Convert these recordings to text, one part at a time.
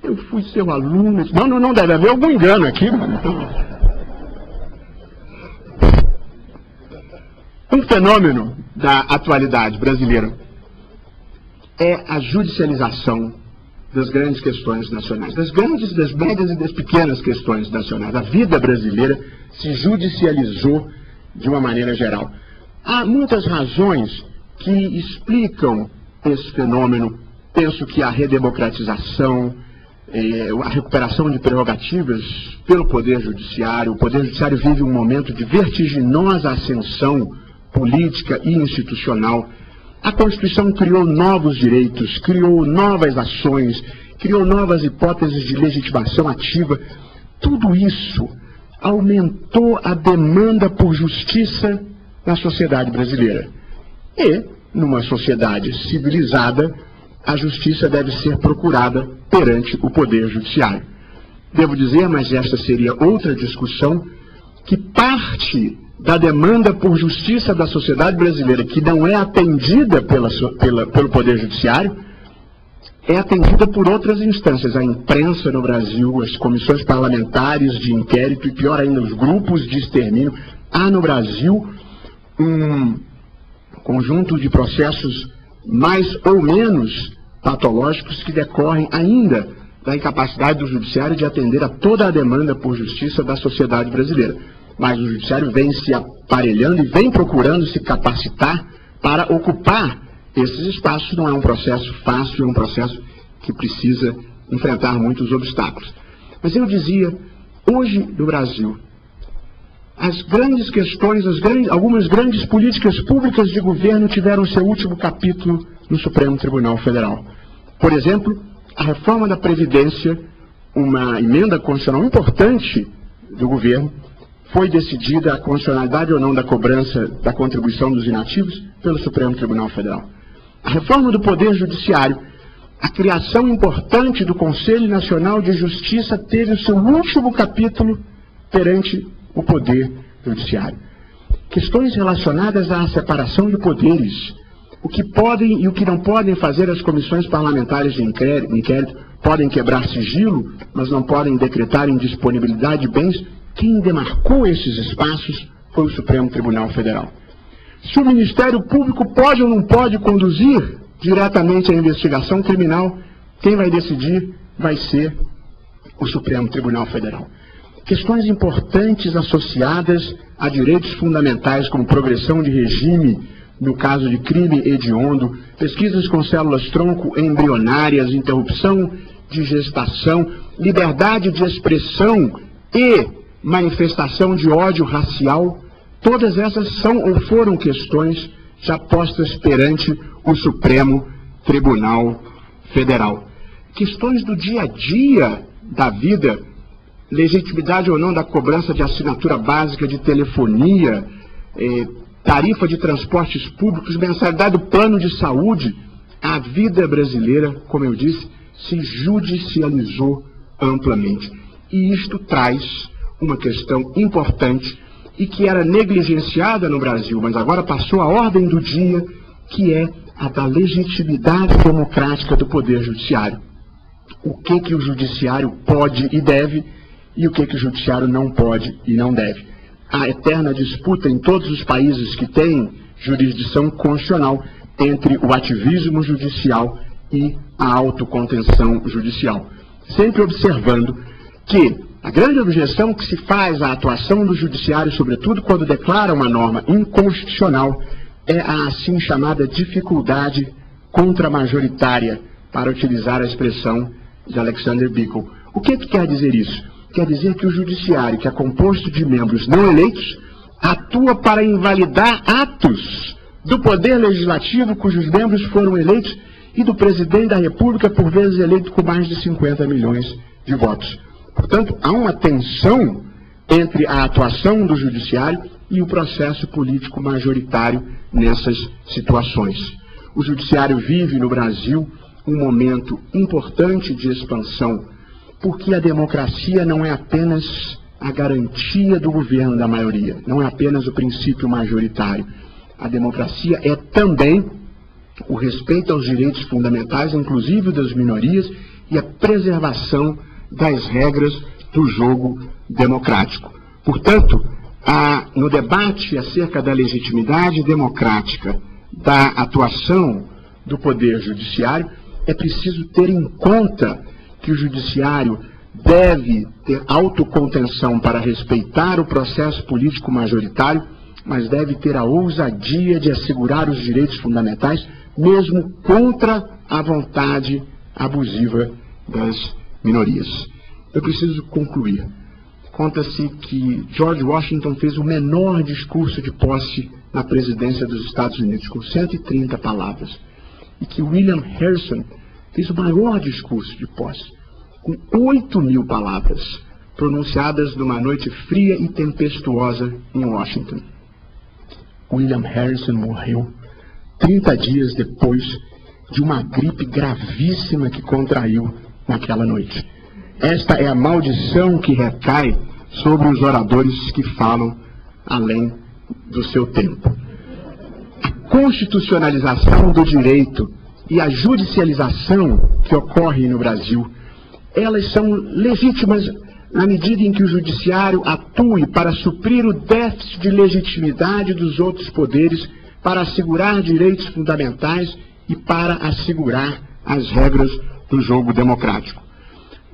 Eu fui seu aluno. Não, deve haver algum engano aqui. Um fenômeno da atualidade brasileira é a judicialização das grandes questões nacionais, das grandes, das médias e das pequenas questões nacionais. A vida brasileira se judicializou de uma maneira geral. Há muitas razões que explicam esse fenômeno. Penso que a redemocratização, a recuperação de prerrogativas pelo Poder Judiciário, o Poder Judiciário vive um momento de vertiginosa ascensão política e institucional. A Constituição criou novos direitos, criou novas ações, criou novas hipóteses de legitimação ativa. Tudo isso aumentou a demanda por justiça na sociedade brasileira. E, numa sociedade civilizada, a justiça deve ser procurada perante o Poder Judiciário. Devo dizer, mas esta seria outra discussão, que parte da demanda por justiça da sociedade brasileira, que não é atendida pelo Poder Judiciário, é atendida por outras instâncias, a imprensa no Brasil, as comissões parlamentares de inquérito e, pior ainda, os grupos de extermínio. Há no Brasil um conjunto de processos mais ou menos patológicos que decorrem ainda da incapacidade do Judiciário de atender a toda a demanda por justiça da sociedade brasileira. Mas o Judiciário vem se aparelhando e vem procurando se capacitar para ocupar esses espaços. Não é um processo fácil, é um processo que precisa enfrentar muitos obstáculos. Mas eu dizia, hoje no Brasil, as grandes questões, algumas grandes políticas públicas de governo tiveram seu último capítulo no Supremo Tribunal Federal. Por exemplo, a reforma da Previdência, uma emenda constitucional importante do governo, foi decidida a constitucionalidade ou não da cobrança da contribuição dos inativos pelo Supremo Tribunal Federal. A reforma do Poder Judiciário, a criação importante do Conselho Nacional de Justiça teve o seu último capítulo perante o Poder Judiciário. Questões relacionadas à separação de poderes, o que podem e o que não podem fazer as comissões parlamentares de inquérito, podem quebrar sigilo, mas não podem decretar indisponibilidade de bens. Quem demarcou esses espaços foi o Supremo Tribunal Federal. Se o Ministério Público pode ou não pode conduzir diretamente a investigação criminal, quem vai decidir vai ser o Supremo Tribunal Federal. Questões importantes associadas a direitos fundamentais, como progressão de regime, no caso de crime hediondo, pesquisas com células-tronco embrionárias, interrupção de gestação, liberdade de expressão e manifestação de ódio racial, todas essas são ou foram questões já postas perante o Supremo Tribunal Federal. Questões do dia a dia da vida, legitimidade ou não da cobrança de assinatura básica de telefonia, tarifa de transportes públicos, mensalidade do plano de saúde. A vida brasileira, como eu disse, se judicializou amplamente. E isto traz uma questão importante e que era negligenciada no Brasil, mas agora passou à ordem do dia, que é a da legitimidade democrática do Poder Judiciário. O que o Judiciário pode e deve e o que o Judiciário não pode e não deve. A eterna disputa em todos os países que têm jurisdição constitucional entre o ativismo judicial e a autocontenção judicial. Sempre observando que a grande objeção que se faz à atuação do Judiciário, sobretudo quando declara uma norma inconstitucional, é a assim chamada dificuldade contramajoritária, para utilizar a expressão de Alexander Bickel. O que quer dizer isso? Quer dizer que o Judiciário, que é composto de membros não eleitos, atua para invalidar atos do Poder Legislativo cujos membros foram eleitos e do Presidente da República, por vezes eleito com mais de 50 milhões de votos. Portanto, há uma tensão entre a atuação do Judiciário e o processo político majoritário nessas situações. O Judiciário vive no Brasil um momento importante de expansão, porque a democracia não é apenas a garantia do governo da maioria, não é apenas o princípio majoritário. A democracia é também o respeito aos direitos fundamentais, inclusive das minorias, e a preservação das regras do jogo democrático. Portanto, no debate acerca da legitimidade democrática da atuação do Poder Judiciário, é preciso ter em conta que o Judiciário deve ter autocontenção para respeitar o processo político majoritário, mas deve ter a ousadia de assegurar os direitos fundamentais, mesmo contra a vontade abusiva das minorias. Eu preciso concluir. Conta-se que George Washington fez o menor discurso de posse na presidência dos Estados Unidos, com 130 palavras, e que William Harrison fez o maior discurso de posse, com 8.000 palavras, pronunciadas numa noite fria e tempestuosa em Washington. William Harrison morreu 30 dias depois de uma gripe gravíssima que contraiu naquela noite. Esta é a maldição que recai sobre os oradores que falam além do seu tempo. A constitucionalização do direito e a judicialização que ocorre no Brasil, elas são legítimas na medida em que o judiciário atue para suprir o déficit de legitimidade dos outros poderes, para assegurar direitos fundamentais e para assegurar as regras do jogo democrático.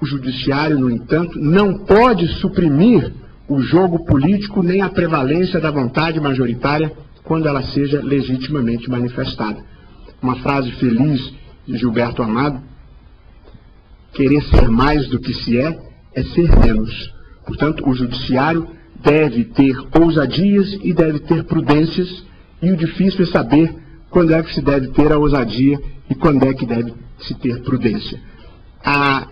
O judiciário, no entanto, não pode suprimir o jogo político nem a prevalência da vontade majoritária quando ela seja legitimamente manifestada. Uma frase feliz de Gilberto Amado: querer ser mais do que se é ser menos. Portanto, o judiciário deve ter ousadias e deve ter prudências, e o difícil é saber quando é que se deve ter a ousadia e quando é que deve se ter prudência. A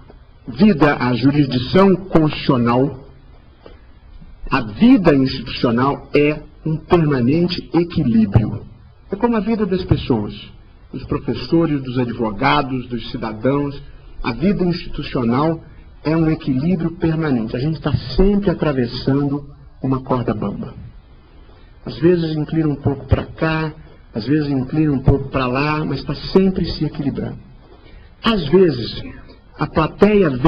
jurisdição constitucional, a vida institucional é um permanente equilíbrio. É como a vida das pessoas, dos professores, dos advogados, dos cidadãos. A vida institucional é um equilíbrio permanente. A gente está sempre atravessando uma corda bamba. Às vezes inclina um pouco para cá, às vezes inclina um pouco para lá, mas está sempre se equilibrando. Às vezes, a plateia